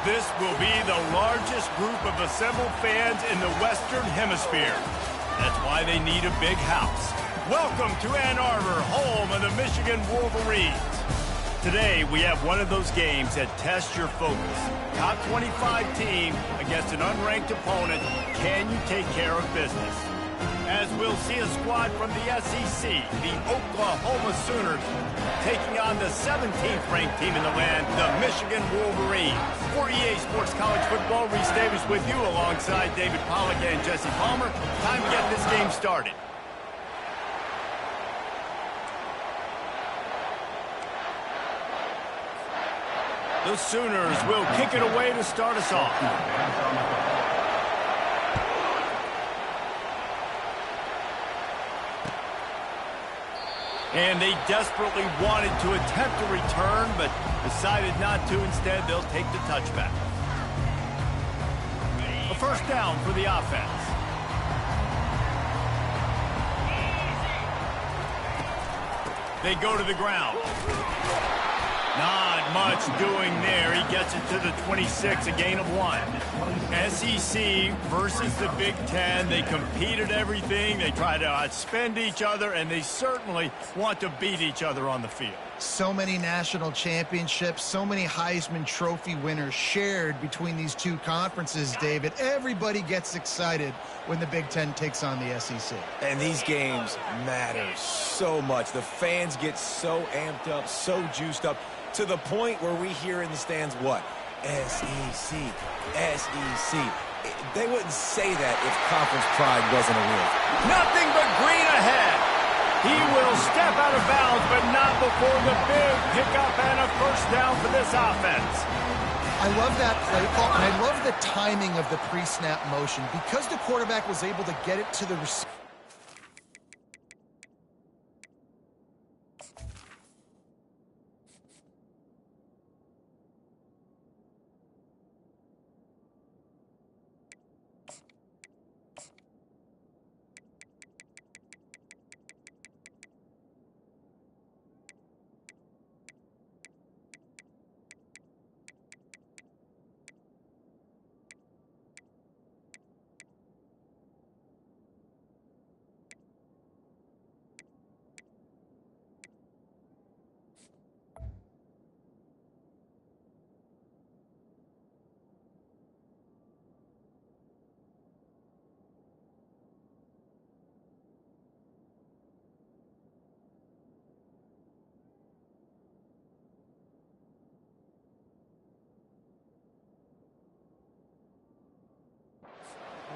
This will be the largest group of assembled fans in the Western Hemisphere. That's why they need a big house. Welcome to Ann Arbor, home of the Michigan Wolverines. Today, we have one of those games that tests your focus. Top 25 team against an unranked opponent. Can you take care of business? As we'll see a squad from the SEC, the Oklahoma Sooners, taking on the 17th ranked team in the land, the Michigan Wolverines. For EA Sports College Football, Reese Davis with you alongside David Pollack and Jesse Palmer. Time to get this game started. The Sooners will kick it away to start us off. And they desperately wanted to attempt a return, but decided not to. Instead, they'll take the touchback. A first down for the offense. They go to the ground. Not much doing there. He gets it to the 26, a gain of 1. SEC versus the Big Ten. They compete at everything. They try to outspend each other, and they certainly want to beat each other on the field. So many national championships, so many Heisman Trophy winners shared between these two conferences, David. Everybody gets excited when the Big Ten takes on the SEC. And these games matter so much. The fans get so amped up, so juiced up, to the point where we hear in the stands what? SEC, SEC. They wouldn't say that if conference pride wasn't a real. Nothing but green ahead. He will step out of bounds, but not before the big pickup and a first down for this offense. I love that play call, and I love the timing of the pre-snap motion. Because the quarterback was able to get it to the receiver.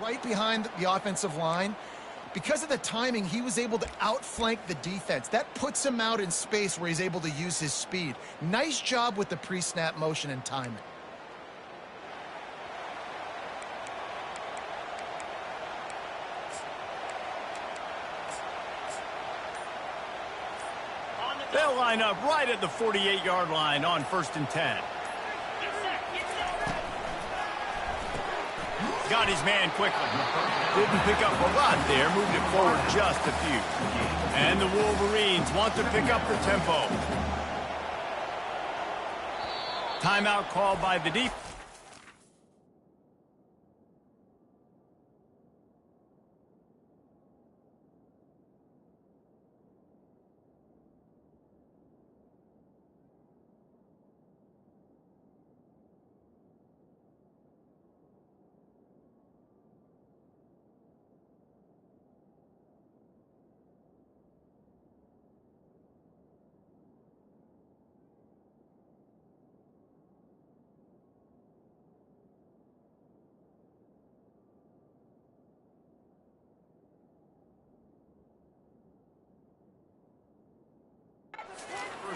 Right behind the offensive line. Because of the timing, he was able to outflank the defense. That puts him out in space where he's able to use his speed. Nice job with the pre-snap motion and timing. They'll line up right at the 48-yard line on 1st and 10. Got his man quickly. Didn't pick up a lot there. Moved it forward just a few. And the Wolverines want to pick up the tempo. Timeout called by the defense.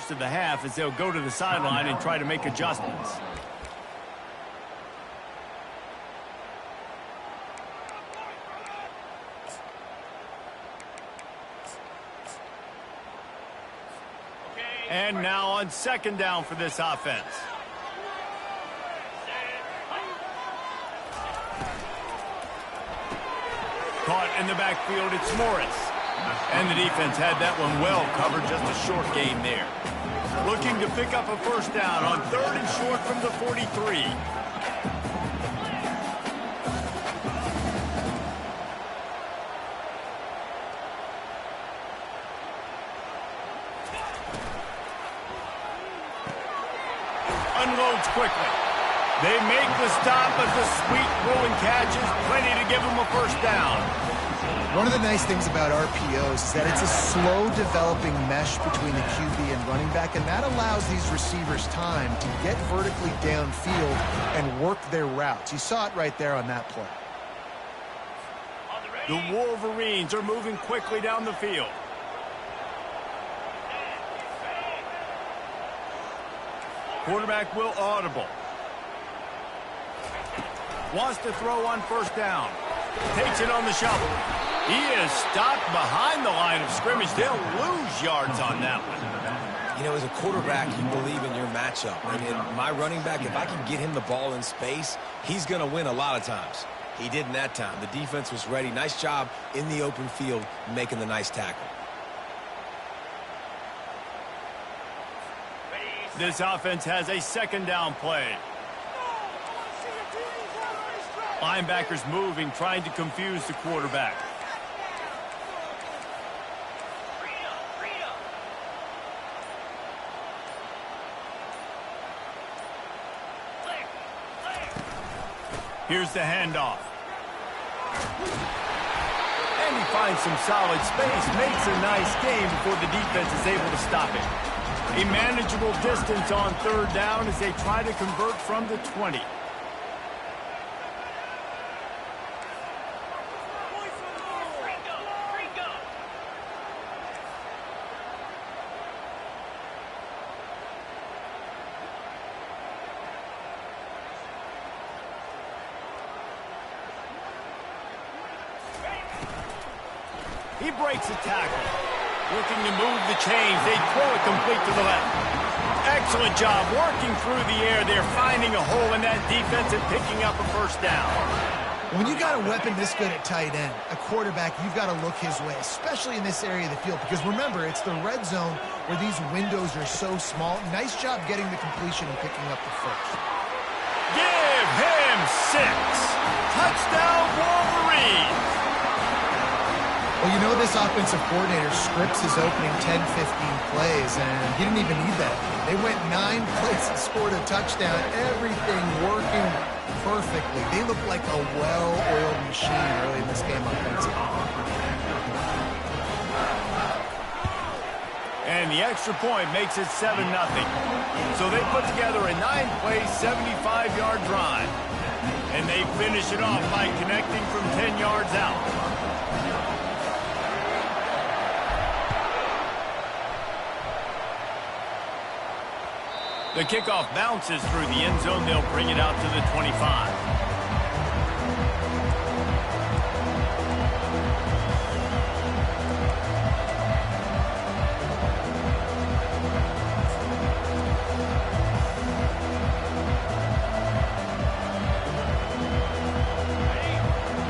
first of the half as they'll go to the sideline and try to make adjustments. And now on second down for this offense. Caught in the backfield, it's Morris. And the defense had that one well covered, just a short gain there. Looking to pick up a first down on 3rd and short from the 43. Unloads quickly. They make the stop, but the sweet rolling catch is plenty to give them a first down. One of the nice things about RPOs is that it's a slow developing mesh between the QB and running back, and that allows these receivers time to get vertically downfield and work their routes. You saw it right there on that play. The Wolverines are moving quickly down the field. Quarterback will audible. Wants to throw on first down. Takes it on the shovel. He is stopped behind the line of scrimmage. They'll lose yards on that one. You know, as a quarterback, you believe in your matchup. And my running back, if I can get him the ball in space, he's going to win a lot of times. He did in that time. The defense was ready. Nice job in the open field making the nice tackle. This offense has a second down play. Linebackers moving, trying to confuse the quarterback. Here's the handoff. And he finds some solid space, makes a nice game before the defense is able to stop it. A manageable distance on 3rd down as they try to convert from the 20. He breaks a tackle. Looking to move the chains. They throw it complete to the left. Excellent job working through the air. They're finding a hole in that defense and picking up a first down. When you got a weapon this good at tight end, a quarterback, you've got to look his way, especially in this area of the field. Because remember, it's the red zone where these windows are so small. Nice job getting the completion and picking up the first. Give him 6. Touchdown, Wolverines. Well, you know this offensive coordinator scripts his opening 10, 15 plays, and he didn't even need that. They went 9 plays and scored a touchdown. Everything working perfectly. They look like a well-oiled machine early in this game offensively. And the extra point makes it 7-0. So they put together a 9-play, 75-yard drive. And they finish it off by connecting from 10 yards out. The kickoff bounces through the end zone. They'll bring it out to the 25.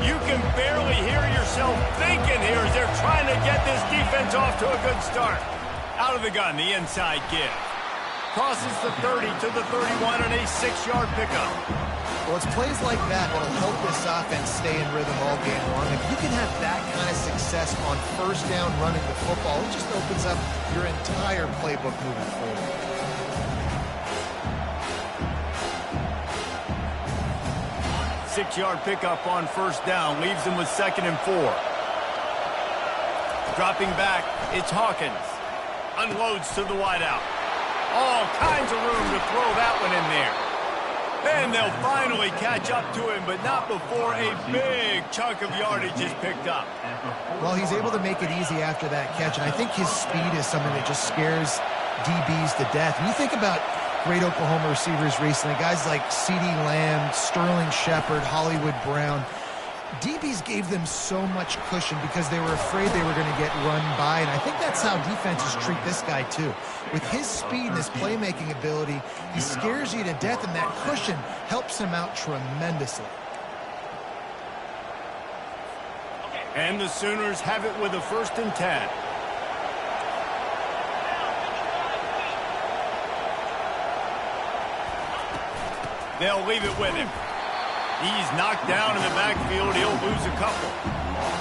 You can barely hear yourself thinking here as they're trying to get this defense off to a good start. Out of the gun, the inside give. Crosses the 30 to the 31 on a 6-yard pickup. Well, it's plays like that that'll help this offense stay in rhythm all game long. If you can have that kind of success on first down running the football, it just opens up your entire playbook moving forward. Six-yard pickup on first down leaves them with 2nd and 4. Dropping back, it's Hawkins. Unloads to the wideout. All kinds of room to throw that one in there. And they'll finally catch up to him, but not before a big chunk of yardage is picked up. Well, he's able to make it easy after that catch, and I think his speed is something that just scares DBs to death. When you think about great Oklahoma receivers recently, guys like CeeDee Lamb, Sterling Shepard, Hollywood Brown, DBs gave them so much cushion because they were afraid they were going to get run by, and I think that's how defenses treat this guy too. With his speed and his playmaking ability, he scares you to death, and that cushion helps him out tremendously. And the Sooners have it with a 1st and 10. They'll leave it with him. He's knocked down in the backfield. He'll lose a couple.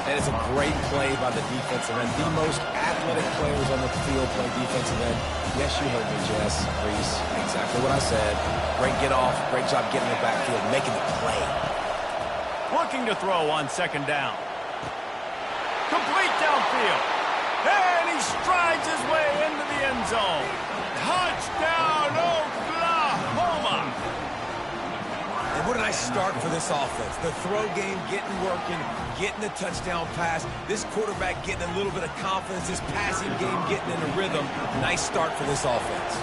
And it's a great play by the defensive end. The most athletic players on the field play defensive end. Yes, you heard me, Jess, Reese. Exactly what I said. Great get off. Great job getting in the backfield, making the play. Looking to throw on 2nd down. Complete downfield. And he strides his way into the end zone. Touchdown, Oklahoma! And what a nice start for this offense. The throw game getting working, getting the touchdown pass. This quarterback getting a little bit of confidence. This passing game getting in a rhythm. Nice start for this offense.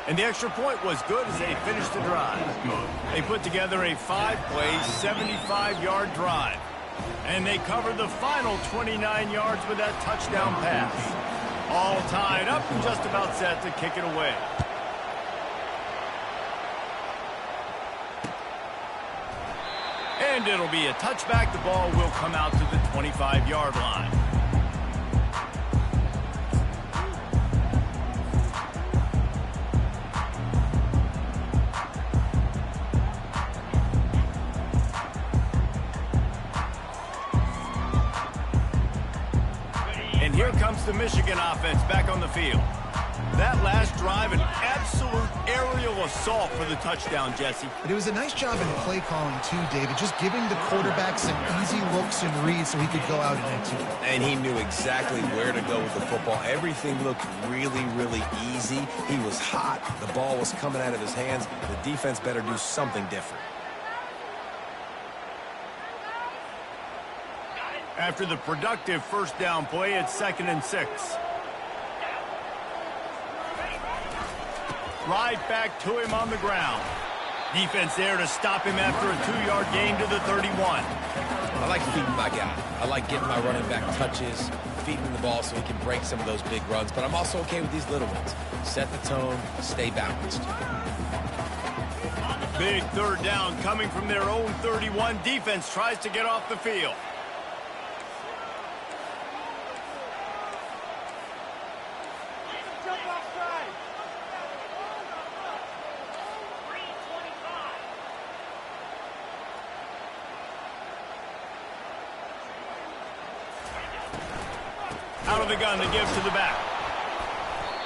And the extra point was good as they finished the drive. They put together a 5-play, 75-yard drive. And they covered the final 29 yards with that touchdown pass. All tied up and just about set to kick it away. And it'll be a touchback. The ball will come out to the 25-yard line. And here comes the Michigan offense back on the field. That last drive, an absolute aerial assault for the touchdown, Jesse. But it was a nice job in play calling too, David, just giving the quarterback some easy looks and reads so he could go out and execute. And he knew exactly where to go with the football. Everything looked really, really easy. He was hot. The ball was coming out of his hands. The defense better do something different. After the productive 1st down play, it's 2nd and 6. Right back to him on the ground. Defense there to stop him after a 2-yard gain to the 31. I like feeding my guy. I like getting my running back touches, feeding him the ball so he can break some of those big runs. But I'm also okay with these little ones. Set the tone, stay balanced. Big 3rd down coming from their own 31. Defense tries to get off the field. Out of the gun to give to the back.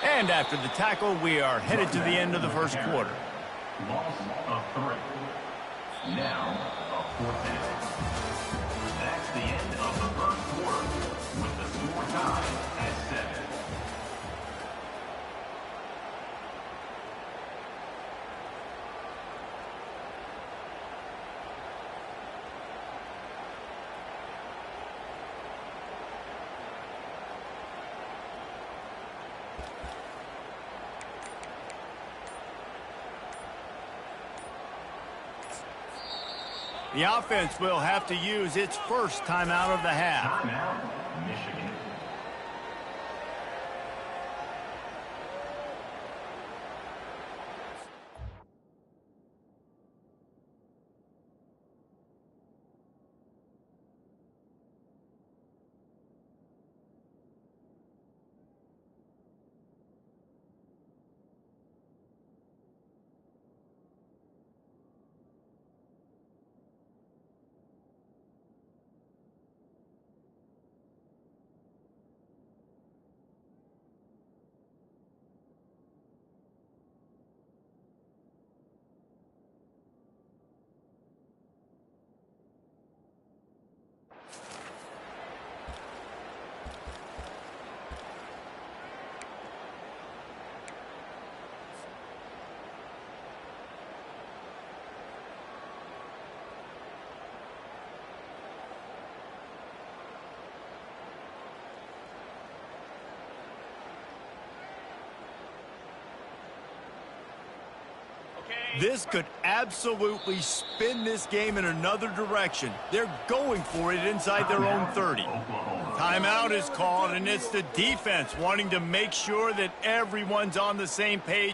And after the tackle, we are headed to the end of the 1st quarter. Loss of 3. Now a 4th down. That's the end of the 1st quarter with the score tied at 7. The offense will have to use its 1st timeout of the half. Timeout, Michigan. This could absolutely spin this game in another direction. They're going for it inside their own 30. Timeout is called, and it's the defense wanting to make sure that everyone's on the same page.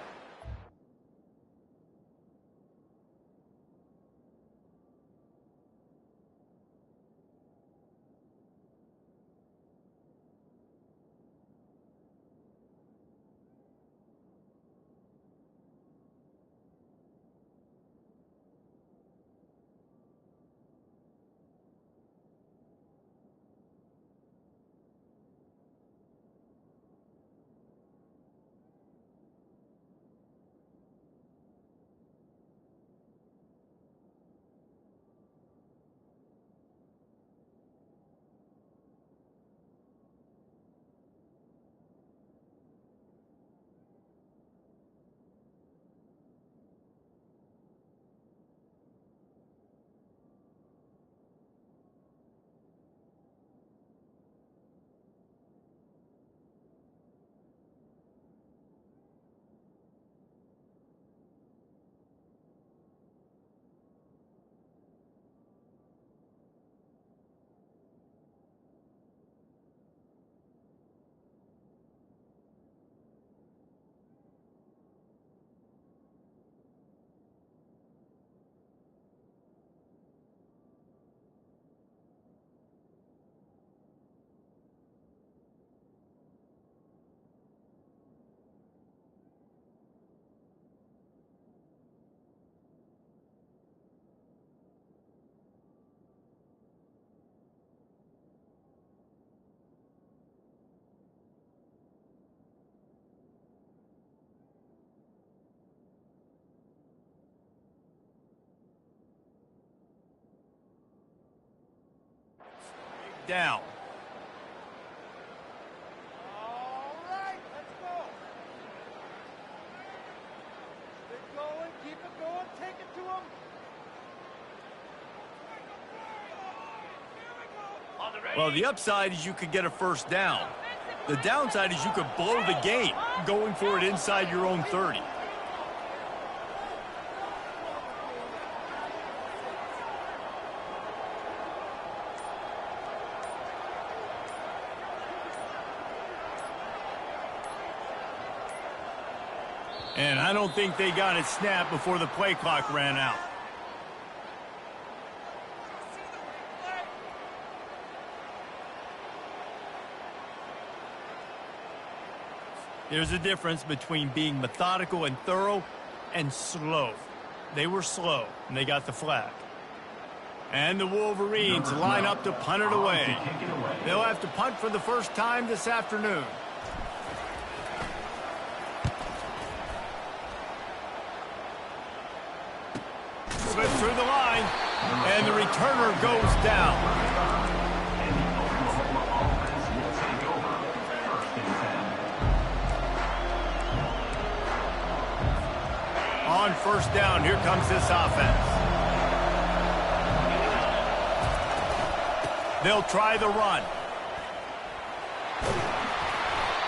Down. All right, let's go. Keep going, keep it going, take it to him. Well, the upside is you could get a first down. The downside is you could blow the game going for it inside your own 30. And I don't think they got it snapped before the play clock ran out. There's a difference between being methodical and thorough and slow. They were slow, and they got the flag. And the Wolverines line up to punt it away. They'll have to punt for the first time this afternoon. Slip through the line, and the returner goes down. On first down, here comes this offense. They'll try the run.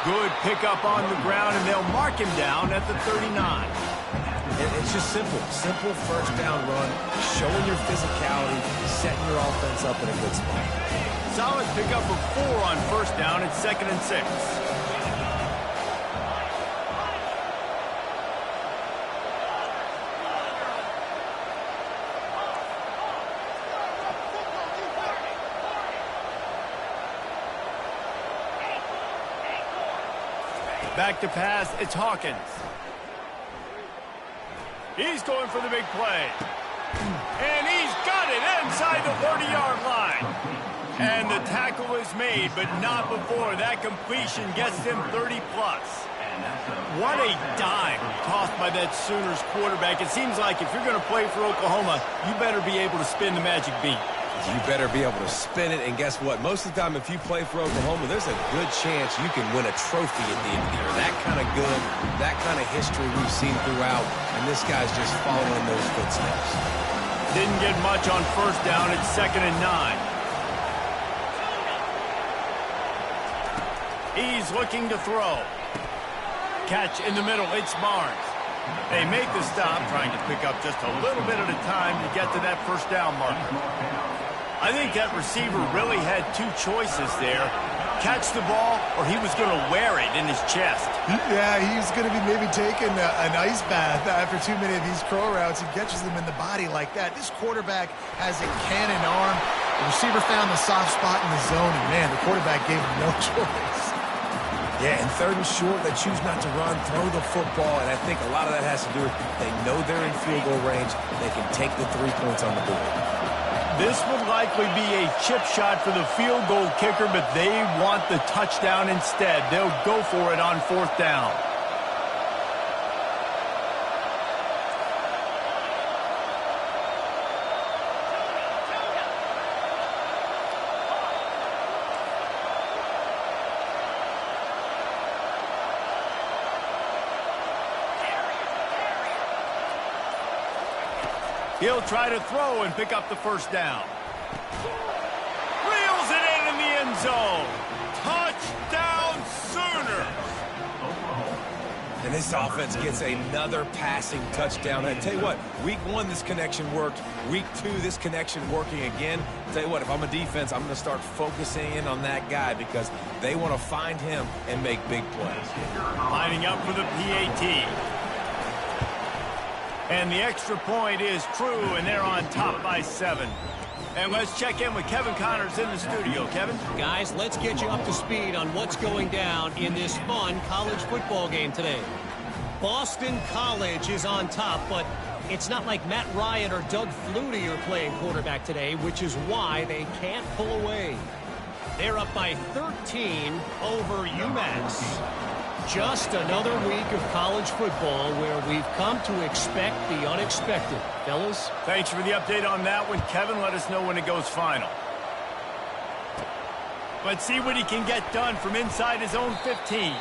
Good pickup on the ground, and they'll mark him down at the 39. It's just simple first down run, showing your physicality, setting your offense up in a good spot. Solid pickup of 4 on first down. It's 2nd and 6. Back to pass, it's Hawkins. He's going for the big play. And he's got it inside the 30-yard line. And the tackle is made, but not before that completion gets them 30-plus. What a dime tossed by that Sooners quarterback. It seems like if you're going to play for Oklahoma, you better be able to spin the magic beat. You better be able to spin it, and guess what? Most of the time, if you play for Oklahoma, there's a good chance you can win a trophy at the end of the year. That kind of good, that kind of history we've seen throughout, and this guy's just following in those footsteps. Didn't get much on first down. It's 2nd and 9. He's looking to throw. Catch in the middle. It's Barnes. They make the stop, trying to pick up just a little bit at a time to get to that first down marker. I think that receiver really had two choices there. Catch the ball, or he was going to wear it in his chest. Yeah, he's going to be maybe taking an ice bath after too many of these crow routes. He catches them in the body like that. This quarterback has a cannon arm. The receiver found the soft spot in the zone, and, man, the quarterback gave him no choice. Yeah, and third and short, they choose not to run, throw the football, and I think a lot of that has to do with they know they're in field goal range. They can take the 3 points on the board. This would likely be a chip shot for the field goal kicker, but they want the touchdown instead. They'll go for it on 4th down. He'll try to throw and pick up the first down. Reels it in the end zone. Touchdown Sooners. And this offense gets another passing touchdown. I tell you what, week 1, this connection worked. Week 2, this connection working again. I tell you what, if I'm a defense, I'm going to start focusing in on that guy because they want to find him and make big plays. Lining up for the PAT. And the extra point is true, and they're on top by 7. And let's check in with Kevin Connors in the studio. Kevin? Guys, let's get you up to speed on what's going down in this fun college football game today. Boston College is on top, but it's not like Matt Ryan or Doug Flutie are playing quarterback today, which is why they can't pull away. They're up by 13 over UMass. Just another week of college football where we've come to expect the unexpected. Fellas? Thanks for the update on that one, Kevin. Let us know when it goes final. Let's see what he can get done from inside his own 15.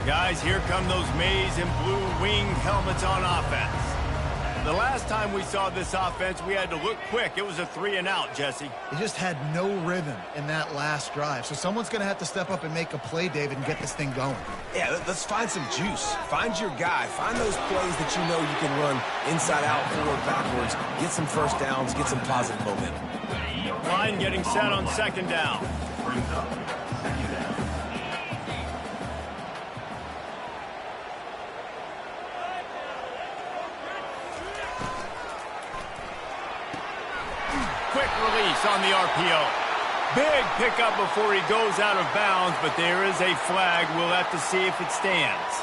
Guys, here come those maize and blue wing helmets on offense. The last time we saw this offense, we had to look quick. It was a 3-and-out, Jesse. He just had no rhythm in that last drive. So someone's going to have to step up and make a play, David, and get this thing going. Yeah, let's find some juice. Find your guy. Find those plays that you know you can run inside out, forward, backwards. Get some first downs. Get some positive momentum. Line getting set on 2nd down. Quick release on the RPO. Big pickup before he goes out of bounds, but there is a flag. We'll have to see if it stands.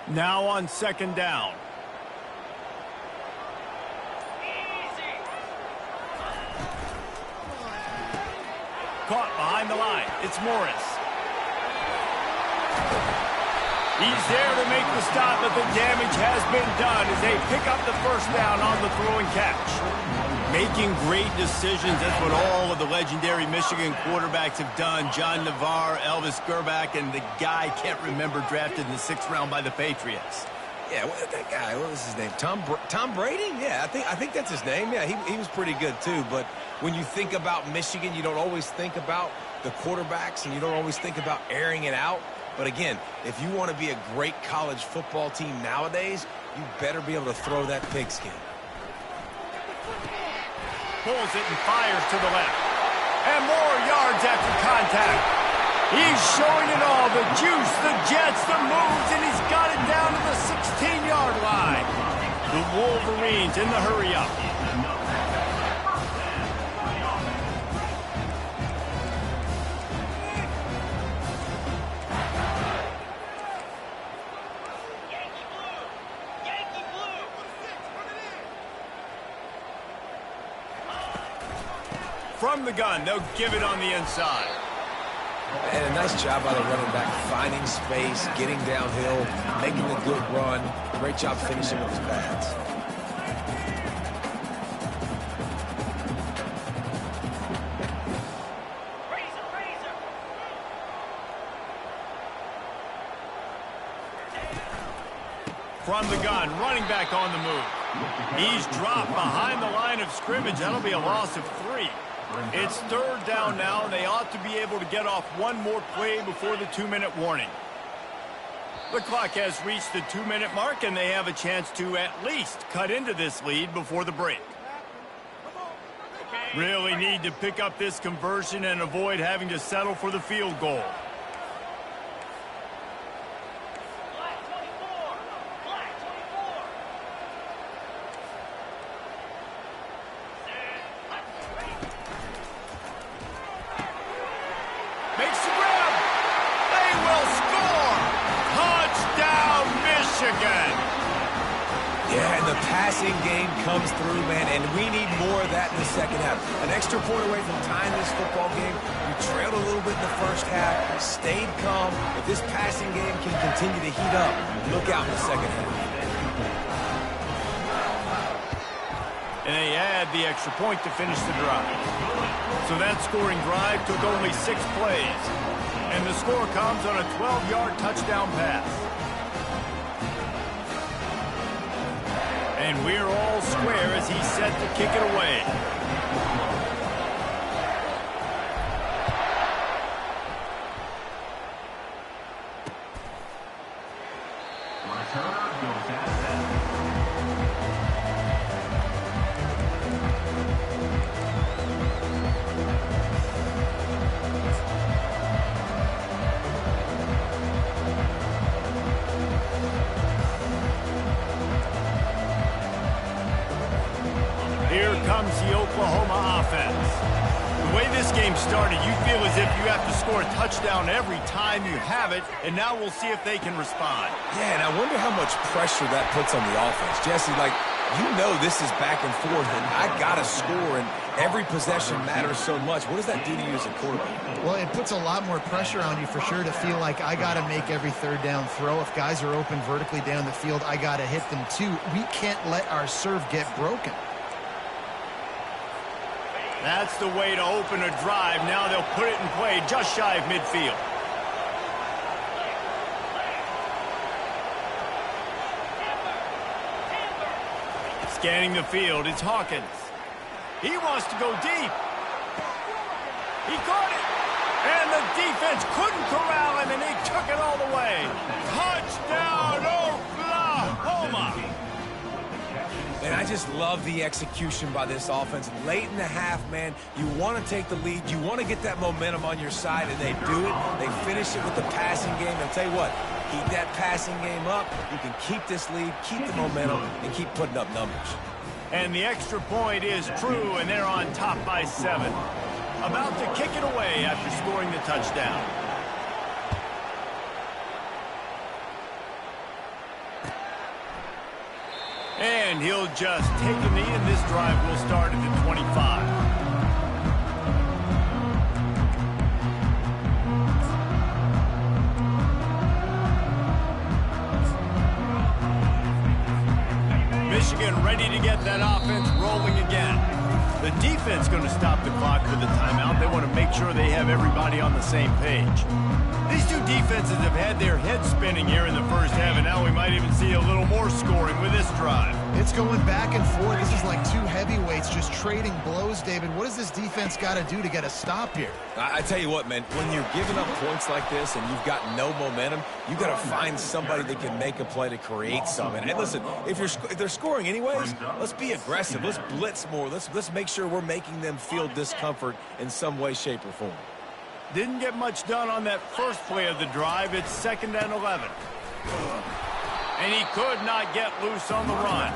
Now on 2nd down. Caught behind the line. It's Morris. He's there to make the stop, but the damage has been done as they pick up the first down on the throw and catch. Making great decisions. That's what all of the legendary Michigan quarterbacks have done. John Navarre, Elvis Gerbach, and the guy can't remember drafted in the 6th round by the Patriots. Yeah, that guy, what was his name? Tom Brady? Yeah, I think that's his name. Yeah, he was pretty good too. But when you think about Michigan, you don't always think about the quarterbacks, and you don't always think about airing it out. But again, if you want to be a great college football team nowadays, you better be able to throw that pigskin. Pulls it and fires to the left. And more yards after contact. He's showing it all, the juice, the jets, the moves, and he's got it down to the 16-yard line. The Wolverines in the hurry-up. From the gun, they'll give it on the inside. And a nice job by the running back, finding space, getting downhill, making a good run. Great job finishing with his pads. From the gun, running back on the move. He's dropped behind the line of scrimmage. That'll be a loss of 3. It's 3rd down now, and they ought to be able to get off one more play before the 2-minute warning. The clock has reached the 2-minute mark, and they have a chance to at least cut into this lead before the break. Really need to pick up this conversion and avoid having to settle for the field goal. Makes the grab. They will score. Touchdown, Michigan. Yeah, and the passing game comes through, man, and we need more of that in the second half. An extra point away from tying this football game. We trailed a little bit in the first half, stayed calm. If this passing game can continue to heat up, look out in the second half. And they add the extra point to finish the drive. So that scoring drive took only 6 plays. And the score comes on a 12-yard touchdown pass. And we're all square as he's set to kick it away. Returner goes at that. Here comes the Oklahoma offense. The way this game started, you feel as if you have to score a touchdown every time you have it, and now we'll see if they can respond. Yeah, and I wonder how much pressure that puts on the offense. Jesse, like, you know this is back and forth, and I got to score, and every possession matters so much. What does that do to you as a quarterback? Well, it puts a lot more pressure on you for sure to feel like I got to make every 3rd down throw. If guys are open vertically down the field, I got to hit them too. We can't let our serve get broken. That's the way to open a drive. Now they'll put it in play just shy of midfield. Scanning the field, it's Hawkins. He wants to go deep. He caught it. And the defense couldn't corral him, and he took it all the way. Touchdown, Oklahoma! And I just love the execution by this offense. Late in the half, man, you want to take the lead. You want to get that momentum on your side, and they do it. They finish it with the passing game. And I'll tell you what, keep that passing game up. You can keep this lead, keep the momentum, and keep putting up numbers. And the extra point is true, and they're on top by 7. About to kick it away after scoring the touchdown. And he'll just take a knee, and this drive will start at the 25. Michigan ready to get that offense rolling again. The defense going to stop the clock with a timeout. They want to make sure they have everybody on the same page. These two defenses have had their heads spinning here in the first half, and now we might even see a little more scoring with this drive. It's going back and forth. This is like two heavyweights just trading blows, David. What does this defense got to do to get a stop here? I tell you what, man, when you're giving up points like this and you've got no momentum, you got to find somebody that can make a play to create something. And listen, if they're scoring anyways, let's be aggressive. Let's blitz more. Let's make sure we're making them feel discomfort in some way, shape, or form. Didn't get much done on that first play of the drive. It's 2nd and 11. And he could not get loose on the run.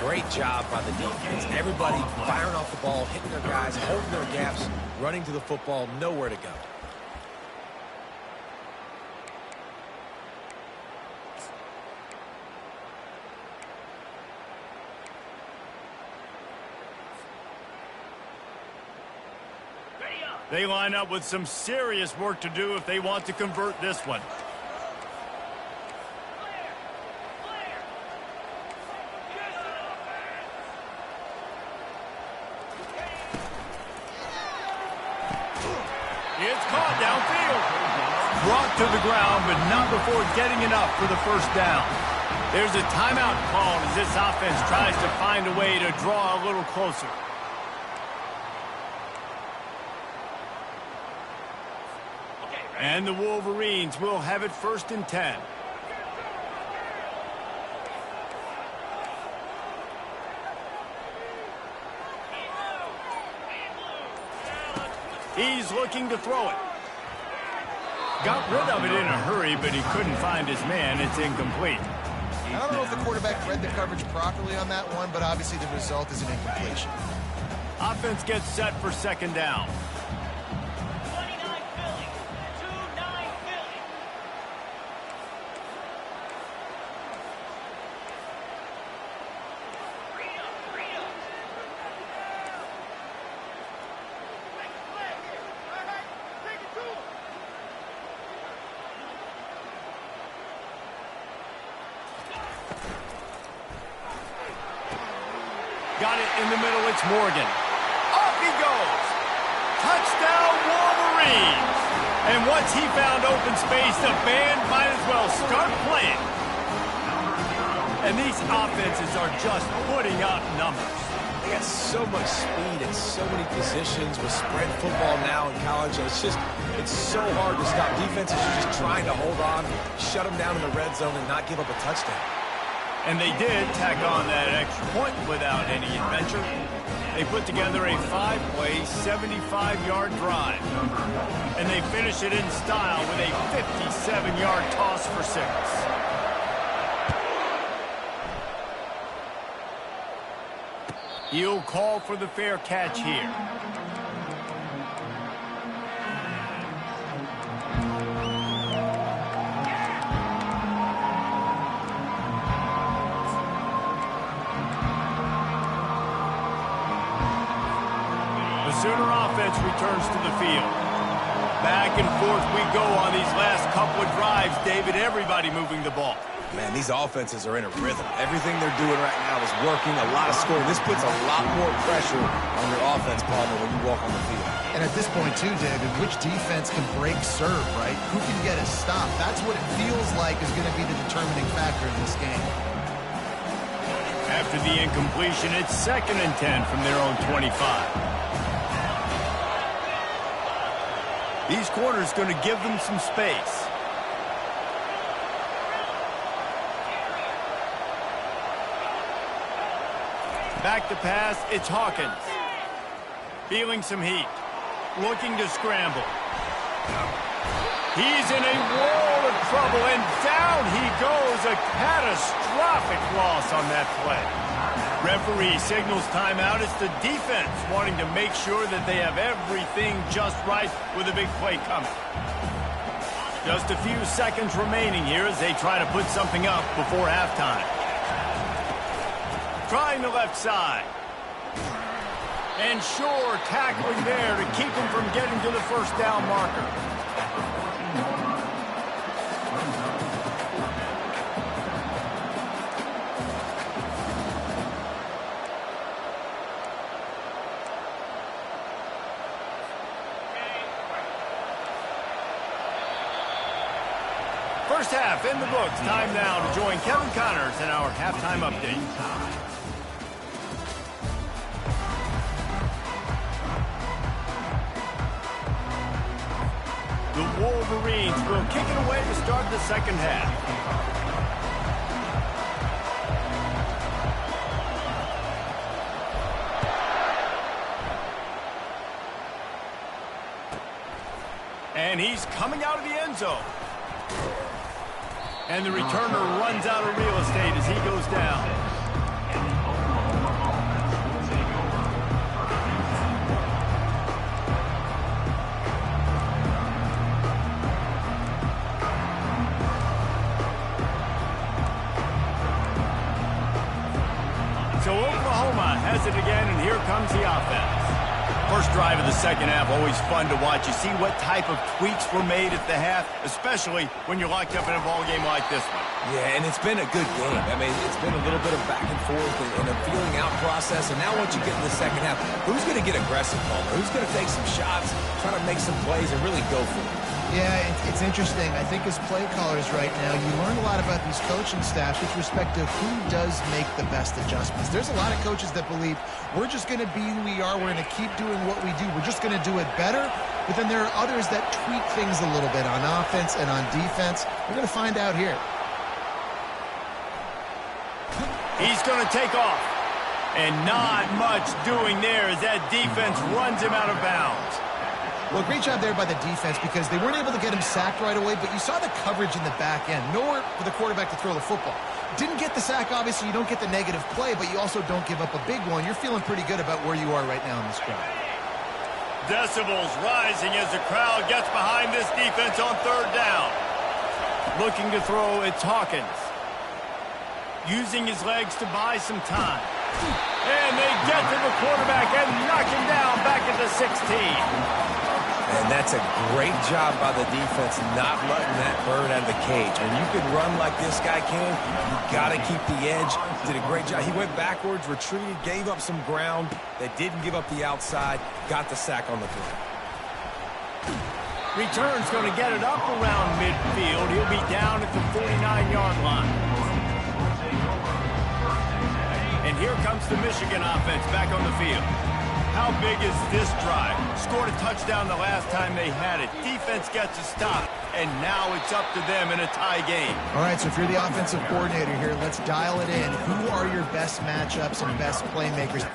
Great job by the defense. Everybody firing off the ball, hitting their guys, holding their gaps, running to the football, nowhere to go. They line up with some serious work to do if they want to convert this one. It's caught downfield. Brought to the ground, but not before getting enough for the first down. There's a timeout called as this offense tries to find a way to draw a little closer. And the Wolverines will have it 1st and 10. He's looking to throw it. Got rid of it in a hurry, but he couldn't find his man. It's incomplete. I don't know if the quarterback read the coverage properly on that one, but obviously the result is an incompletion. Offense gets set for 2nd down. Got it in the middle. It's Morgan. Off he goes. Touchdown, Wolverines. And once he found open space, the band might as well start playing. And these offenses are just putting up numbers. They got so much speed and so many positions with spread football now in college. And it's so hard to stop. Defenses are just trying to hold on, shut them down in the red zone, and not give up a touchdown. And they did tack on that extra point without any adventure. They put together a 5-play, 75-yard drive. And they finish it in style with a 57-yard toss for 6. He'll call for the fair catch here. Sooner offense returns to the field. Back and forth we go on these last couple of drives, David. Everybody moving the ball. Man, these offenses are in a rhythm. Everything they're doing right now is working. A lot of scoring. This puts a lot more pressure on your offense partner when you walk on the field. And at this point, too, David, which defense can break serve, right? Who can get a stop? That's what it feels like is going to be the determining factor in this game. After the incompletion, it's 2nd and 10 from their own 25. These corners going to give them some space. Back to pass, it's Hawkins. Feeling some heat. Looking to scramble. He's in a world of trouble, and down he goes. A catastrophic loss on that play. Referee signals timeout. It's the defense wanting to make sure that they have everything just right with a big play coming. Just a few seconds remaining here as they try to put something up before halftime. Trying the left side. And sure, tackling there to keep him from getting to the 1st down marker. First half in the books. Time now to join Kevin Connors in our halftime update. The Wolverines will kick it away to start the 2nd half. And he's coming out of the end zone. And the returner runs out of real estate as he goes down. So Oklahoma has it again, and here comes the offense. First drive of the second half, always fun to watch. You see what type of tweaks were made at the half, especially when you're locked up in a ball game like this one. Yeah, and it's been a good game. I mean, it's been a little bit of back and forth and a feeling out process. And now once you get in the second half, who's going to get aggressive, Palmer? Who's going to take some shots, try to make some plays, and really go for it? Yeah, it's interesting. I think as play callers right now, you learn a lot about these coaching staffs with respect to who does make the best adjustments. There's a lot of coaches that believe we're just going to be who we are. We're going to keep doing what we do. We're just going to do it better. But then there are others that tweak things a little bit on offense and on defense. We're going to find out here. He's going to take off. And not much doing there as that defense runs him out of bounds. Well, great job there by the defense because they weren't able to get him sacked right away, but you saw the coverage in the back end. Nowhere for the quarterback to throw the football. Didn't get the sack, obviously. You don't get the negative play, but you also don't give up a big one. You're feeling pretty good about where you are right now in this drive. Decibels rising as the crowd gets behind this defense on third down. Looking to throw, it's Hawkins. Using his legs to buy some time. And they get to the quarterback and knock him down back at the 16. And that's a great job by the defense not letting that bird out of the cage. When you can run like this guy can, you got to keep the edge. Did a great job. He went backwards, retreated, gave up some ground. They didn't give up the outside, got the sack on the throw. Return's going to get it up around midfield. He'll be down at the 49-yard line. And here comes the Michigan offense back on the field. How big is this drive? Scored a touchdown the last time they had it. Defense gets a stop, and now it's up to them in a tie game. All right, so if you're the offensive coordinator here, let's dial it in. Who are your best matchups and best playmakers?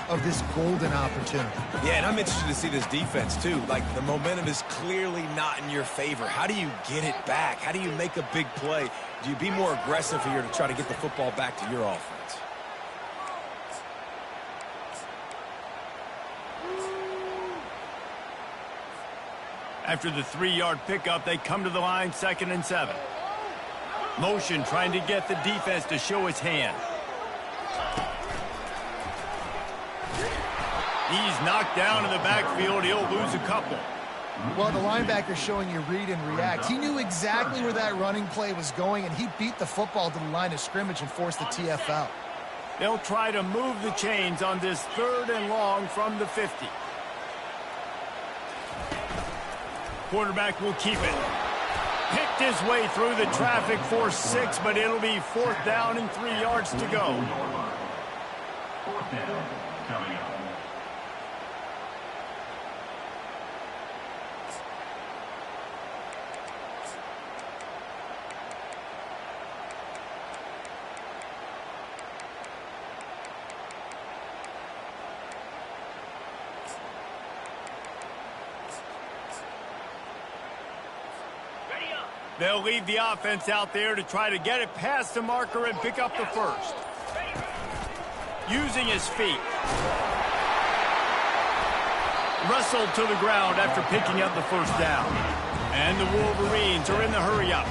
Of this golden opportunity. Yeah, and I'm interested to see this defense, too. Like, the momentum is clearly not in your favor. How do you get it back? How do you make a big play? Do you be more aggressive here to try to get the football back to your offense? After the 3-yard pickup, they come to the line, 2nd and 7. Motion trying to get the defense to show his hand. He's knocked down in the backfield. He'll lose a couple. Well, the linebacker's showing you read and react. He knew exactly where that running play was going, and he beat the football to the line of scrimmage and forced the TFL. They'll try to move the chains on this 3rd and long from the 50. Quarterback will keep it. Picked his way through the traffic for 6, but it'll be 4th down and 3 yards to go. 4th down coming up. They'll leave the offense out there to try to get it past the marker and pick up the 1st. Using his feet. Wrestled to the ground after picking up the 1st down. And the Wolverines are in the hurry-up.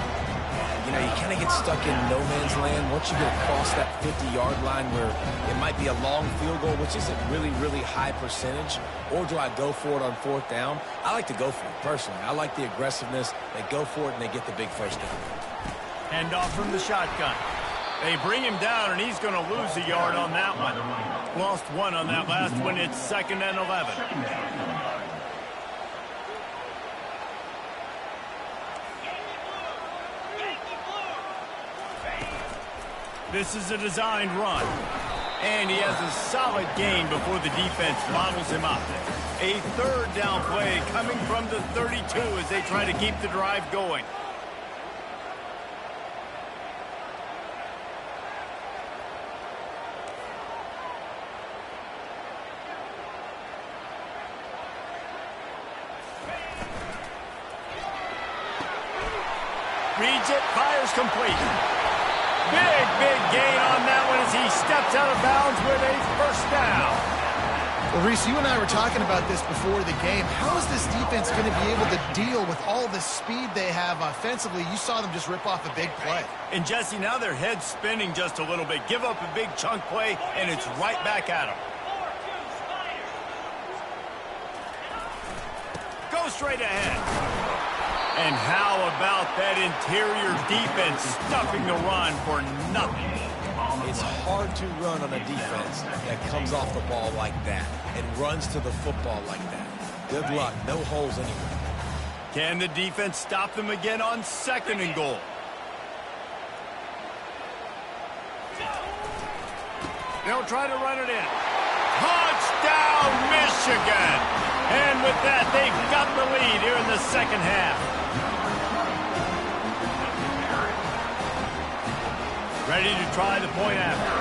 You know, you kind of get stuck in no man's land once you get across that 50-yard line where it might be a long field goal, which isn't really high percentage, or do I go for it on 4th down? I like to go for it, personally. I like the aggressiveness. They go for it, and they get the big 1st down. Hand off from the shotgun. They bring him down, and he's going to lose a yard on that one. Lost 1 on that last one. It's 2nd and 11. This is a designed run. And he has a solid gain before the defense models him up. A 3rd down play coming from the 32 as they try to keep the drive going. Reads it, fires complete. Big gain on that one as he steps out of bounds with a 1st down. Well, Reese, you and I were talking about this before the game. How is this defense going to be able to deal with all the speed they have offensively? You saw them just rip off a big play. And, Jesse, now their head's spinning just a little bit. Give up a big chunk play, and it's right back at them. Go straight ahead. And how about that interior defense stuffing the run for nothing? It's hard to run on a defense that comes off the ball like that and runs to the football like that. Good luck. No holes anywhere. Can the defense stop them again on 2nd and goal? They'll try to run it in. Touchdown, Michigan! And with that, they've got the lead here in the 2nd half. Ready to try the point after.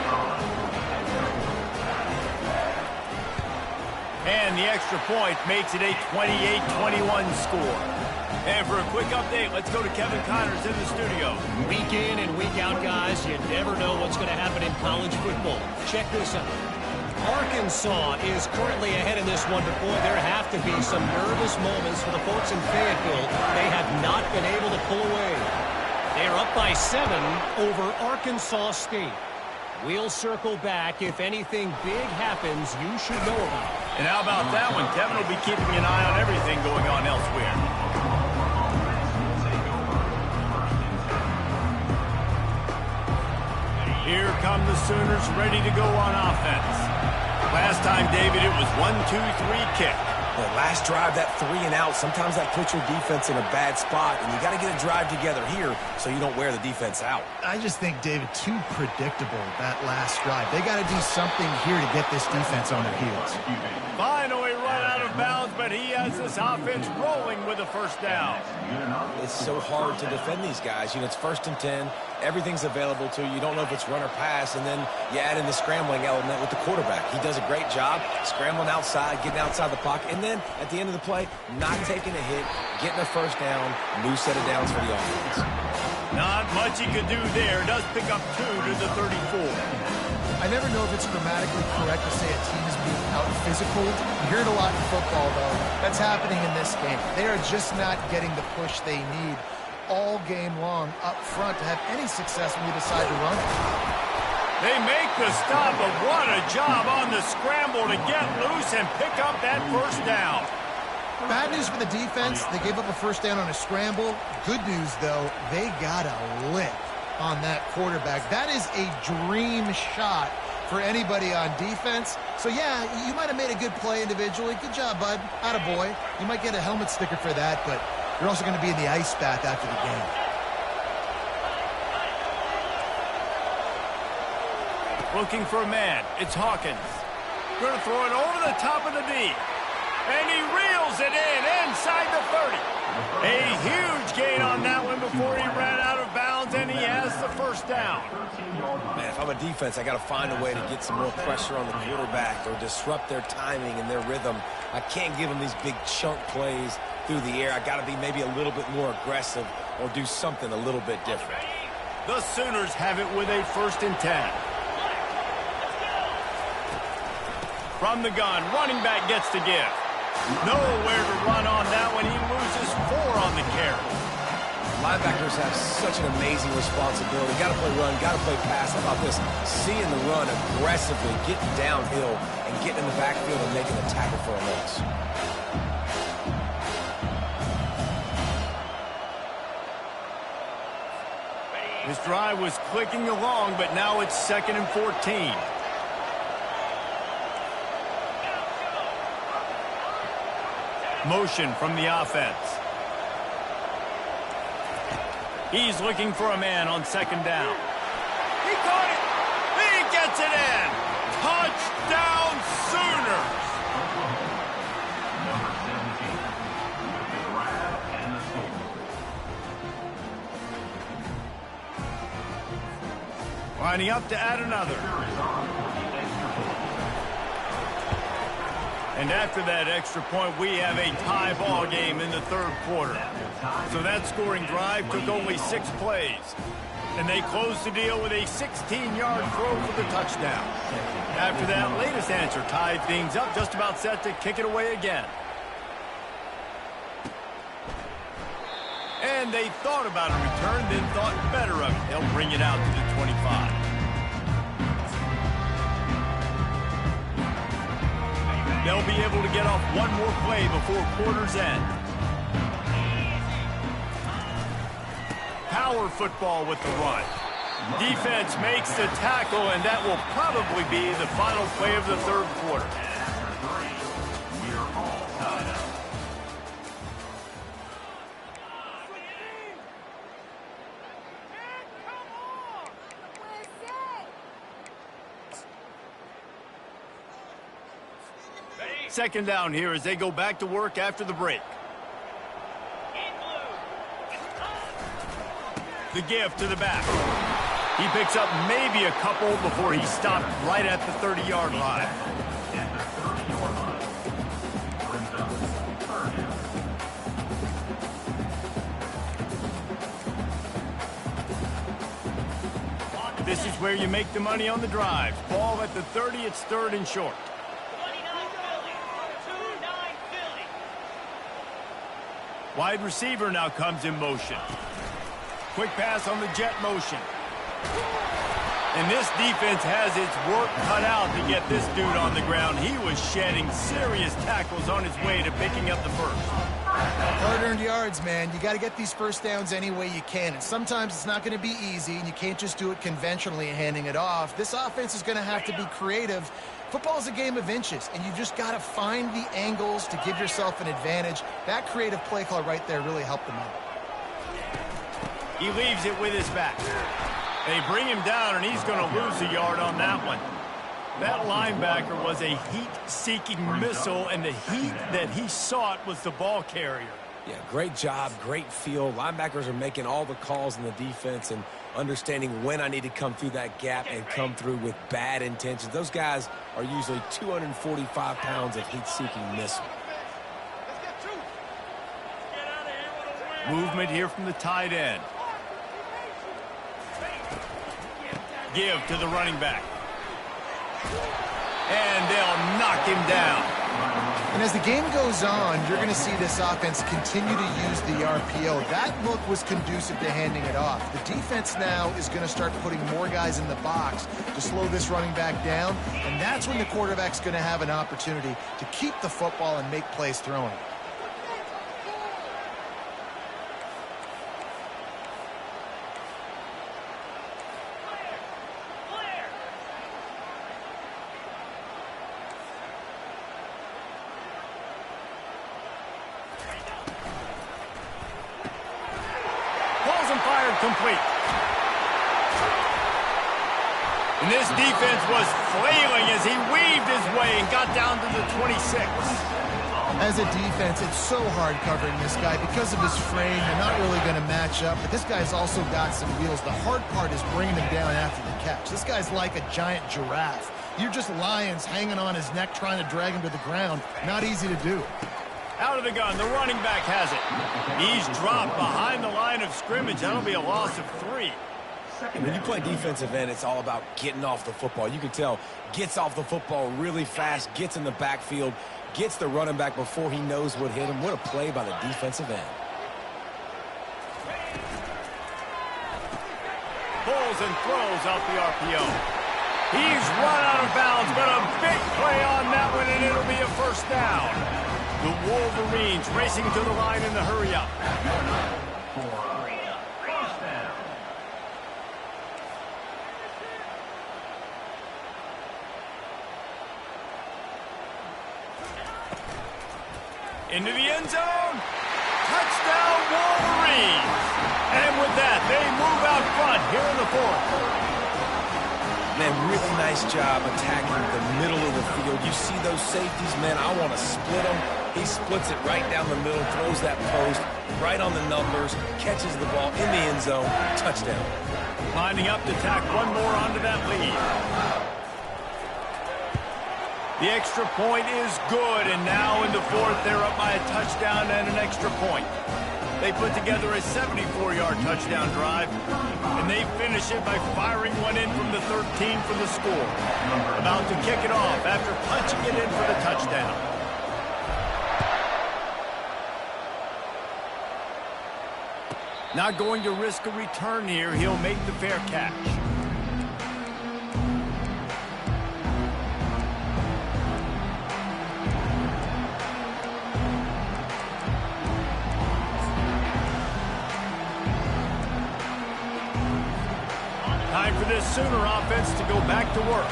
And the extra point makes it a 28-21 score. And for a quick update, let's go to Kevin Connors in the studio. Week in and week out, guys, you never know what's going to happen in college football. Check this out. Arkansas is currently ahead in this one, but boy, there have to be some nervous moments for the folks in Fayetteville. They have not been able to pull away. They're up by 7 over Arkansas State. We'll circle back. If anything big happens, you should know about it. And how about that one? Kevin will be keeping an eye on everything going on elsewhere. Here come the Sooners ready to go on offense. Last time, David, it was 1-2-3 kick. The last drive, that 3 and out, sometimes that puts your defense in a bad spot, and you got to get a drive together here so you don't wear the defense out. I just think, David, too predictable, that last drive. They got to do something here to get this defense on their heels. Finally run out of bounds, but he has this offense rolling with a 1st down. It's so hard to defend these guys. You know, it's 1st and 10. Everything's available to you. You don't know if it's run or pass, and then you add in the scrambling element with the quarterback. He does a great job scrambling outside, getting outside the pocket, and then at the end of the play, not taking a hit, getting a 1st down, new set of downs for the offense. Not much he could do there. Does pick up 2 to the 34. I never know if it's grammatically correct to say a team is being out-physical. You hear it a lot in football, though. That's happening in this game. They are just not getting the push they need all game long up front to have any success when you decide to run it. They make the stop, but what a job on the scramble to get loose and pick up that 1st down. Bad news for the defense. They gave up a 1st down on a scramble. Good news, though, they got a lick on that quarterback. That is a dream shot for anybody on defense. So, yeah, you might have made a good play individually. Good job, bud. Attaboy. You might get a helmet sticker for that, but you're also going to be in the ice bath after the game. Looking for a man. It's Hawkins. Going to throw it over the top of the D. And he reels it in inside the 30. A huge gain on that one before he ran out of bounds, and he has the first down. Man, if I'm a defense, I got to find a way to get some more pressure on the quarterback or disrupt their timing and their rhythm. I can't give them these big chunk plays through the air. I got to be maybe a little bit more aggressive or do something a little bit different. The Sooners have it with a 1st and 10. From the gun, running back gets to give. Nowhere to run on that one. He loses 4 on the carry. Linebackers have such an amazing responsibility. Got to play run, got to play pass. How about this? Seeing the run aggressively, getting downhill, and getting in the backfield and making a tackle for a loss. This drive was clicking along, but now it's 2nd and 14. Motion from the offense. He's looking for a man on 2nd down. He caught it. He gets it in. Touchdown Sooners. Number 17 with the grab and the score. Lining up to add another. And after that extra point, we have a tie ball game in the 3rd quarter. So that scoring drive took only 6 plays. And they closed the deal with a 16-yard throw for the touchdown. After that latest answer tied things up, just about set to kick it away again. And they thought about a return, then thought better of it. They'll bring it out to the 25. They'll be able to get off one more play before quarter's end. Power football with the run. Defense makes the tackle, and that will probably be the final play of the 3rd quarter. We're all tied up. Second down here as they go back to work after the break. The give to the back. He picks up maybe a couple before he stopped right at the 30-yard line. This is where you make the money on the drive. Ball at the 30, it's 3rd and short. Wide receiver now comes in motion. Quick pass on the jet motion. And this defense has its work cut out to get this dude on the ground. He was shedding serious tackles on his way to picking up the first. Hard-earned yards, man. You got to get these first downs any way you can. And sometimes it's not going to be easy, and you can't just do it conventionally handing it off. This offense is going to have to be creative. Football is a game of inches, and you just got to find the angles to give yourself an advantage. That creative play call right there really helped them out. He leaves it with his back. They bring him down, and he's going to lose a yard on that one. That linebacker was a heat-seeking missile, and the heat that he sought was the ball carrier. Yeah, great job, great feel. Linebackers are making all the calls in the defense and understanding when I need to come through that gap and come through with bad intentions. Those guys are usually 245 pounds of heat-seeking missile. Movement here from the tight end. Give to the running back. And they'll knock him down. And as the game goes on, you're going to see this offense continue to use the RPO. That look was conducive to handing it off. The defense now is going to start putting more guys in the box to slow this running back down, and that's when the quarterback's going to have an opportunity to keep the football and make plays throwing it. fired complete. And this defense was flailing as he weaved his way and got down to the 26. As a defense, it's so hard covering this guy. Because of his frame, they're not really going to match up. But this guy's also got some wheels. The hard part is bringing him down after the catch. This guy's like a giant giraffe. You're just lions hanging on his neck trying to drag him to the ground. Not easy to do. Out of the gun, the running back has it. He's dropped behind the line of scrimmage. That'll be a loss of 3. When you play defensive end, it's all about getting off the football. You can tell, gets off the football really fast, gets in the backfield, gets the running back before he knows what hit him. What a play by the defensive end. Pulls and throws out the RPO. He's run out of bounds, but a big play on that one, and it'll be a first down. The Wolverines racing to the line in the hurry-up. Into the end zone. Touchdown, Wolverines. And with that, they move out front here in the 4th. Man, really nice job attacking the middle of the field. You see those safeties, man, I want to split them. He splits it right down the middle, throws that post, right on the numbers, catches the ball in the end zone, touchdown. Lining up to tack one more onto that lead. The extra point is good, and now in the 4th, they're up by a touchdown and an extra point. They put together a 74-yard touchdown drive, and they finish it by firing one in from the 13 for the score. About to kick it off after punching it in for the touchdown. Not going to risk a return here. He'll make the fair catch. Time for this Sooner offense to go back to work.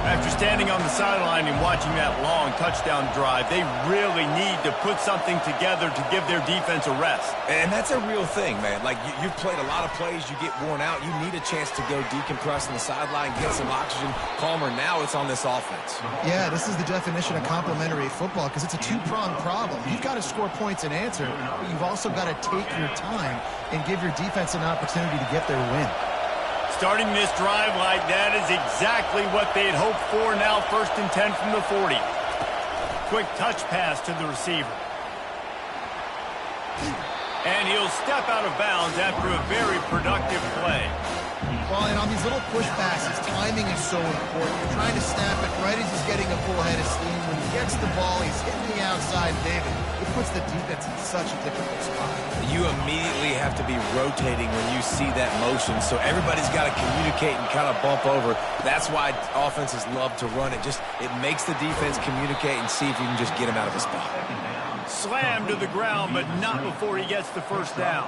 After standing on the sideline and watching that long touchdown drive, they really need to put something together to give their defense a rest. And that's a real thing, man. Like, you've played a lot of plays, you get worn out, you need a chance to go decompress on the sideline, get some oxygen, calmer. Now it's on this offense. Yeah, this is the definition of complementary football because it's a two-pronged problem. You've got to score points and answer, but you've also got to take your time and give your defense an opportunity to get their win. Starting this drive like that is exactly what they'd hoped for. Now 1st and 10 from the 40. Quick touch pass to the receiver. And he'll step out of bounds after a very productive play. Well, and on these little push passes, timing is so important. You're trying to snap it right as he's getting a full head of steam. When he gets the ball, he's hitting the outside, David. It puts the defense in such a difficult spot. You immediately have to be rotating when you see that motion, so everybody's got to communicate and kind of bump over. That's why offenses love to run it. It makes the defense communicate and see if you can just get him out of a spot. Slammed to the ground, but not before he gets the first down.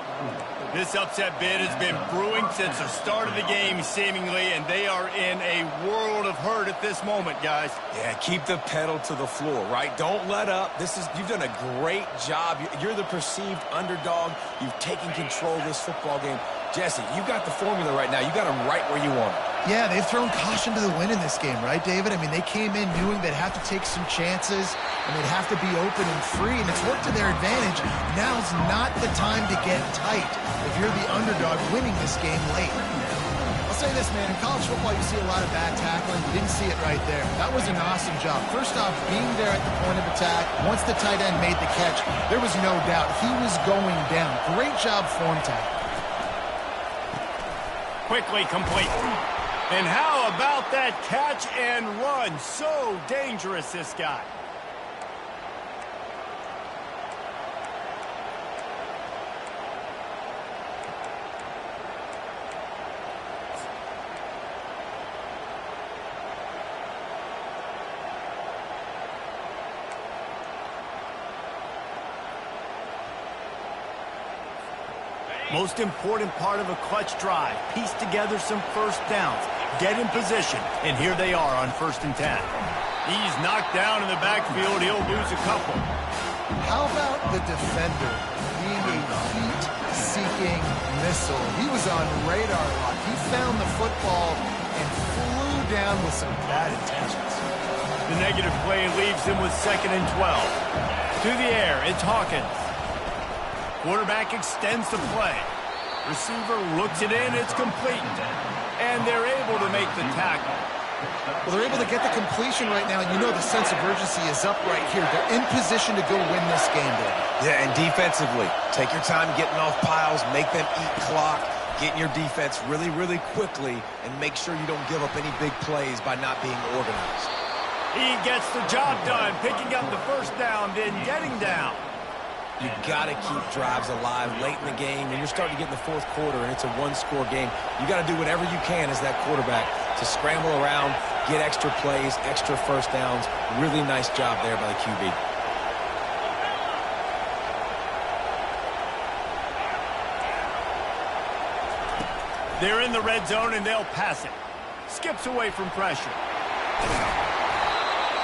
This upset bid has been brewing since the start of the game, seemingly, and they are in a world of hurt at this moment, guys. Yeah, keep the pedal to the floor, right? Don't let up. You've done a great job. You're the perceived underdog. You've taken control of this football game. Jesse, you got the formula right now. You got them right where you want them. Yeah, they've thrown caution to the wind in this game, right, David? I mean, they came in knowing they'd have to take some chances, and they'd have to be open and free, and it's worked to their advantage. Now's not the time to get tight if you're the underdog winning this game late. I'll say this, man, in college football, you see a lot of bad tackling. You didn't see it right there. That was an awesome job. First off, being there at the point of attack, once the tight end made the catch, there was no doubt he was going down. Great job form tackle. Quickly complete. And how about that catch and run? So dangerous, this guy. Most important part of a clutch drive. Piece together some first downs. Get in position. And here they are on 1st and 10. He's knocked down in the backfield. He'll lose a couple. How about the defender being a heat-seeking striking missile. He was on radar lock. He found the football and flew down with some bad intentions. The negative play leaves him with 2nd and 12. To the air, it's Hawkins. Quarterback extends the play. Receiver looks it in, it's complete. And they're able to make the tackle. Well, they're able to get the completion right now. You know the sense of urgency is up right here. They're in position to go win this game, Dave. Yeah, and defensively, take your time getting off piles, make them eat clock, get in your defense really, really quickly, and make sure you don't give up any big plays by not being organized. He gets the job done, picking up the first down, then getting down. You got to keep drives alive late in the game. When you're starting to get in the fourth quarter and it's a one-score game, you got to do whatever you can as that quarterback to scramble around, get extra plays, extra first downs. Really nice job there by the QB. They're in the red zone and they'll pass it. Skips away from pressure.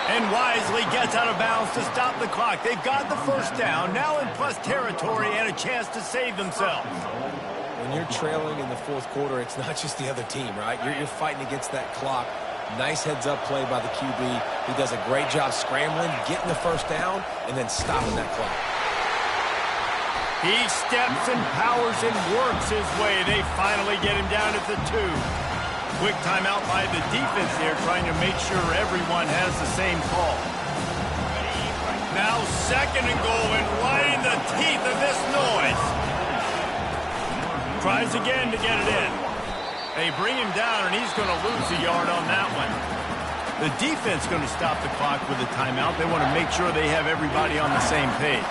And wisely gets out of bounds to stop the clock. They've got the first down, now in plus territory and a chance to save themselves. When you're trailing in the fourth quarter, it's not just the other team, right? You're fighting against that clock. Nice heads-up play by the QB. He does a great job scrambling, getting the first down, and then stopping that clock. He steps and powers and works his way. They finally get him down at the 2. Quick timeout by the defense there, trying to make sure everyone has the same call. Now 2nd and goal, and right in the teeth of this noise. Tries again to get it in. They bring him down, and he's going to lose a yard on that one. The defense going to stop the clock with a timeout. They want to make sure they have everybody on the same page.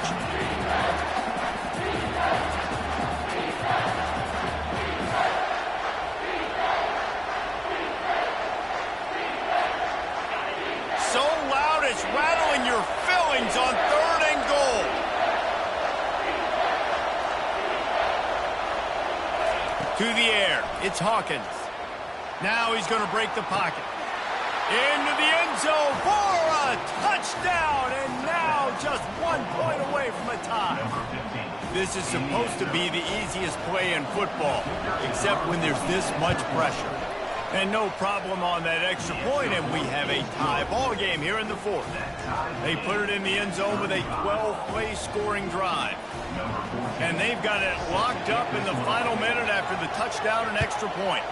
Rattling your fillings on 3rd and goal. To the air, it's Hawkins. Now he's going to break the pocket. Into the end zone for a touchdown, and now just 1 point away from a tie. This is supposed to be the easiest play in football, except when there's this much pressure. And no problem on that extra point, and we have a tie ball game here in the 4th. They put it in the end zone with a 12-play scoring drive. And they've got it locked up in the final minute after the touchdown and extra point.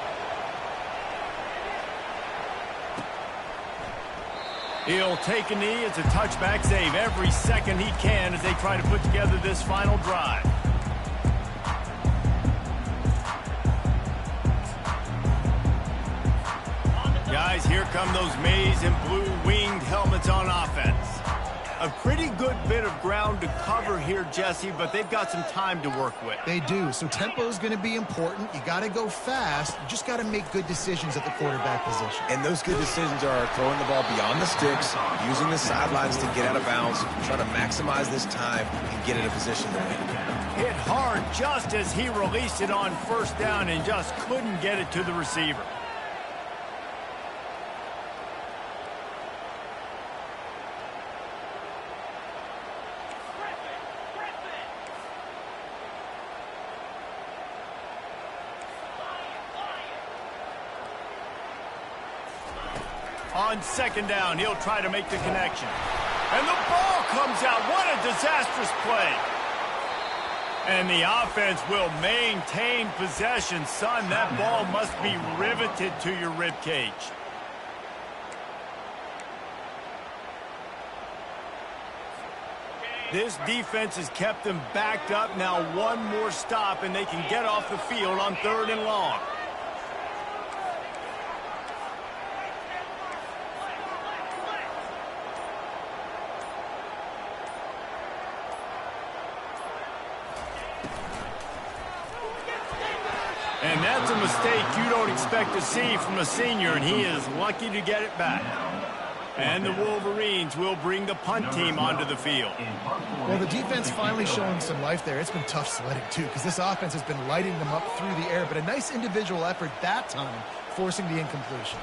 He'll take a knee. It's a touchback save every second he can as they try to put together this final drive. Guys, here come those maize and blue winged helmets on offense. A pretty good bit of ground to cover here, Jesse, but they've got some time to work with. They do, so tempo is going to be important. You got to go fast. You just got to make good decisions at the quarterback position. And those good decisions are throwing the ball beyond the sticks, using the sidelines to get out of bounds, trying to maximize this time and get in a position to win. Hit hard just as he released it on 1st down and just couldn't get it to the receiver. On 2nd down, he'll try to make the connection. And the ball comes out. What a disastrous play. And the offense will maintain possession. Son, that ball must be riveted to your ribcage. This defense has kept them backed up. Now 1 more stop, and they can get off the field on 3rd and long. And that's a mistake you don't expect to see from a senior, and he is lucky to get it back. And the Wolverines will bring the punt team onto the field. Well, the defense finally showing some life there. It's been tough sledding, too, because this offense has been lighting them up through the air. But a nice individual effort that time, forcing the incompletion.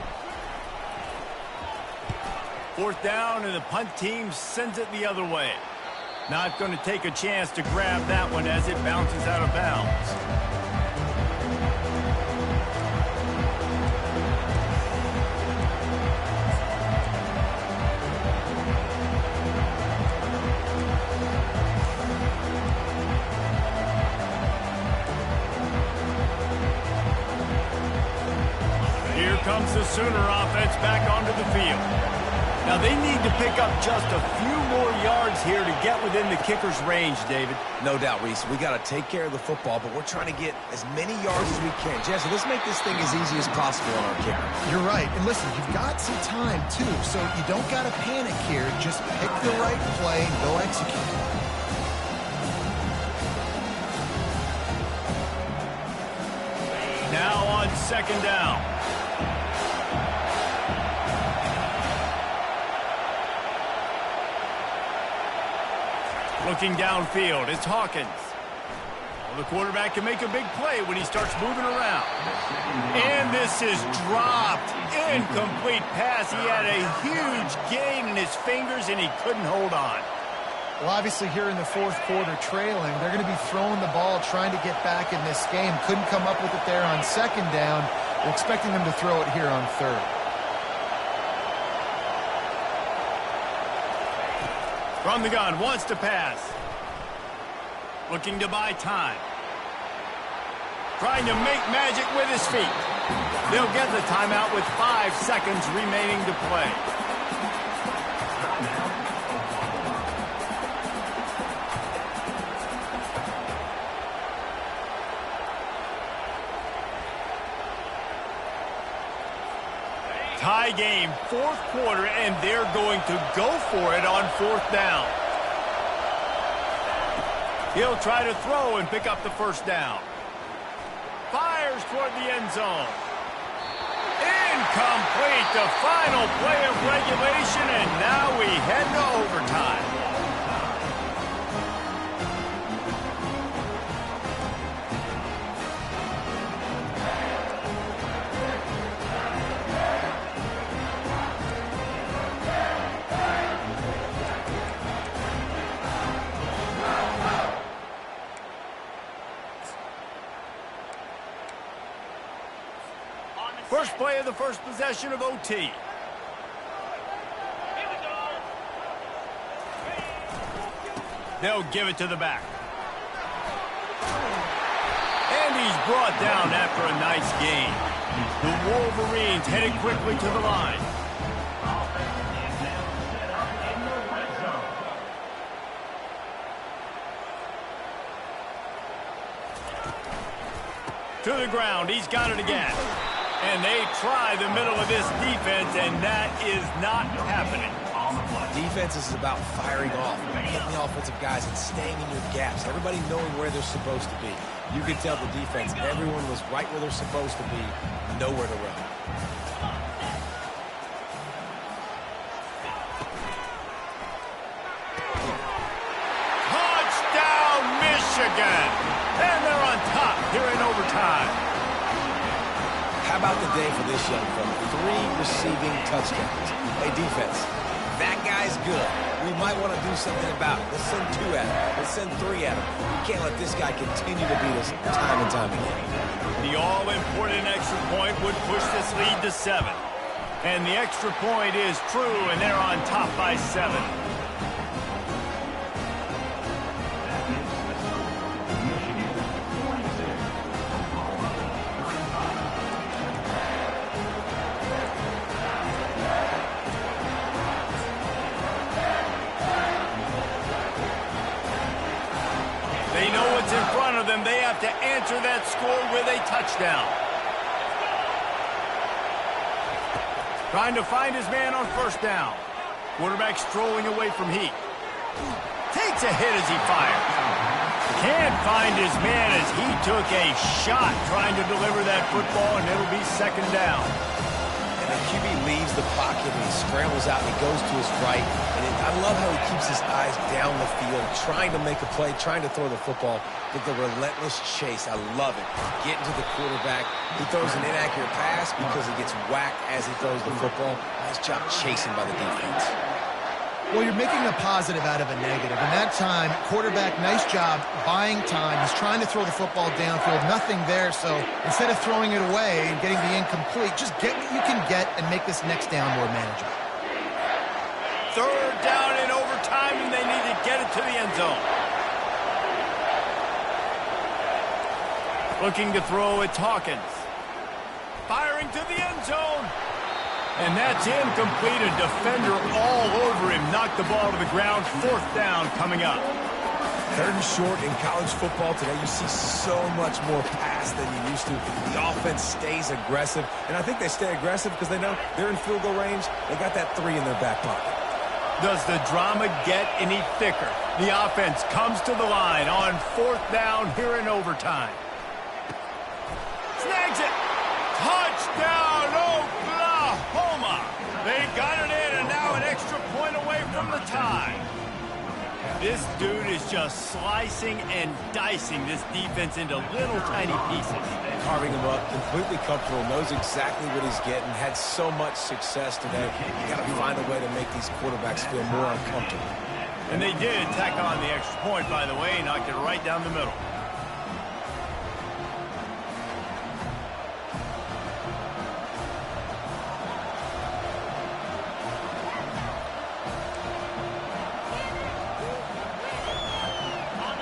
4th down, and the punt team sends it the other way. Not going to take a chance to grab that one as it bounces out of bounds. Here comes the Sooner offense back onto the field. Now, they need to pick up just a few more yards here to get within the kicker's range, David. No doubt, Reese. We got to take care of the football, but we're trying to get as many yards as we can. Jesse, let's make this thing as easy as possible on our kicker. You're right. And listen, you've got some time, too, so you don't got to panic here. Just pick the right play and go execute. Now on second down. Looking downfield, it's Hawkins. Well, the quarterback can make a big play when he starts moving around. And this is dropped. Incomplete pass. He had a huge gain in his fingers, and he couldn't hold on. Well, obviously here in the fourth quarter trailing, they're going to be throwing the ball, trying to get back in this game. Couldn't come up with it there on second down. We're expecting them to throw it here on third. From the gun, wants to pass. Looking to buy time. Trying to make magic with his feet. They'll get the timeout with 5 seconds remaining to play. Tie game, fourth quarter, and they're going to go for it on fourth down. He'll try to throw and pick up the first down. Fires toward the end zone. Incomplete, the final play of regulation, and now we head to overtime. First play of the first possession of OT. They'll give it to the back. And he's brought down after a nice gain. The Wolverines headed quickly to the line. To the ground, he's got it again. And they try the middle of this defense, and that is not happening. Defense is about firing off, hitting the offensive guys and staying in your gaps. Everybody knowing where they're supposed to be. You can tell the defense, everyone was right where they're supposed to be, nowhere to run. Touchdown, Michigan! And they're on top here in overtime. How about the day for this young fella? 3 receiving touchdowns. Hey, defense, that guy's good. We might want to do something about it. Let's send 2 at him. Let's send 3 at him. We can't let this guy continue to beat us time and time again. The all-important extra point would push this lead to 7. And the extra point is true, and they're on top by 7. They know what's in front of them. They have to answer that score with a touchdown. Trying to find his man on first down. Quarterback strolling away from Heat. Takes a hit as he fires. Can't find his man as he took a shot trying to deliver that football, and it'll be second down. And the QB leaves the pocket and he scrambles out and he goes to his right. And I love how he keeps his eyes down the field, trying to make a play, trying to throw the football. But the relentless chase, I love it. Getting to the quarterback. He throws an inaccurate pass because he gets whacked as he throws the football. Nice job chasing by the defense. Well, you're making a positive out of a negative. And that time, quarterback, nice job buying time. He's trying to throw the football downfield. Nothing there. So instead of throwing it away and getting the incomplete, just get what you can get and make this next down more manageable. Third down in overtime, and they need to get it to the end zone. Looking to throw, it's Hawkins. Firing to the end zone. And that's incomplete. A defender all over him. Knocked the ball to the ground. Fourth down coming up. Third and short in college football today. You see so much more pass than you used to. The offense stays aggressive. And I think they stay aggressive because they know they're in field goal range. They got that 3 in their back pocket. Does the drama get any thicker? The offense comes to the line on fourth down here in overtime. Snags it. Touchdown, Oklahoma. They got it in, and now an extra point away from the tie. This dude is just slicing and dicing this defense into little tiny pieces. Carving him up, completely comfortable, knows exactly what he's getting, had so much success today. You got to find a way to make these quarterbacks feel more uncomfortable. And they did tack on the extra point, by the way, knocked it right down the middle.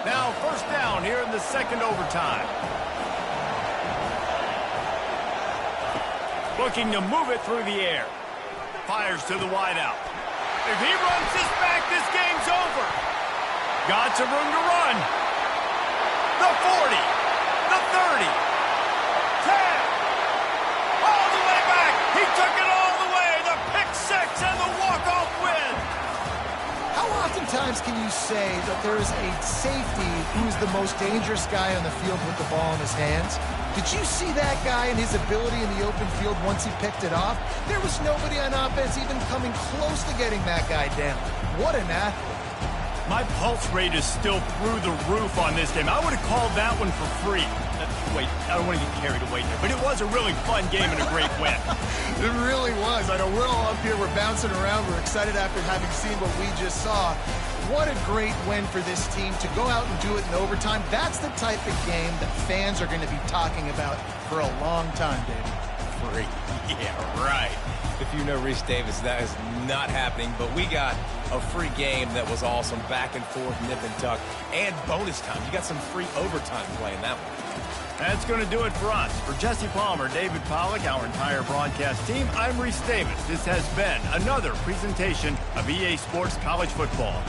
Now, first down here in the second overtime. Looking to move it through the air. Fires to the wideout. If he runs this back, this game's over. Got some room to run. The 40, the 30, 10. All the way back. He took it all the way. The pick six and the walk-off win. How oftentimes can you say that there is a safety who is the most dangerous guy on the field with the ball in his hands? Did you see that guy and his ability in the open field once he picked it off? There was nobody on offense even coming close to getting that guy down. What an athlete. My pulse rate is still through the roof on this game. I would have called that one for free. Wait, I don't want to get carried away here, but it was a really fun game and a great win. It really was. I know we're all up here, we're bouncing around, we're excited after having seen what we just saw. What a great win for this team to go out and do it in overtime. That's the type of game that fans are going to be talking about for a long time, David. Free. Yeah, right. If you know Reese Davis, that is not happening, but we got a free game that was awesome, back and forth, nip and tuck, and bonus time. You got some free overtime playing that one. That's going to do it for us. For Jesse Palmer, David Pollack, our entire broadcast team, I'm Reese Davis. This has been another presentation of EA Sports College Football.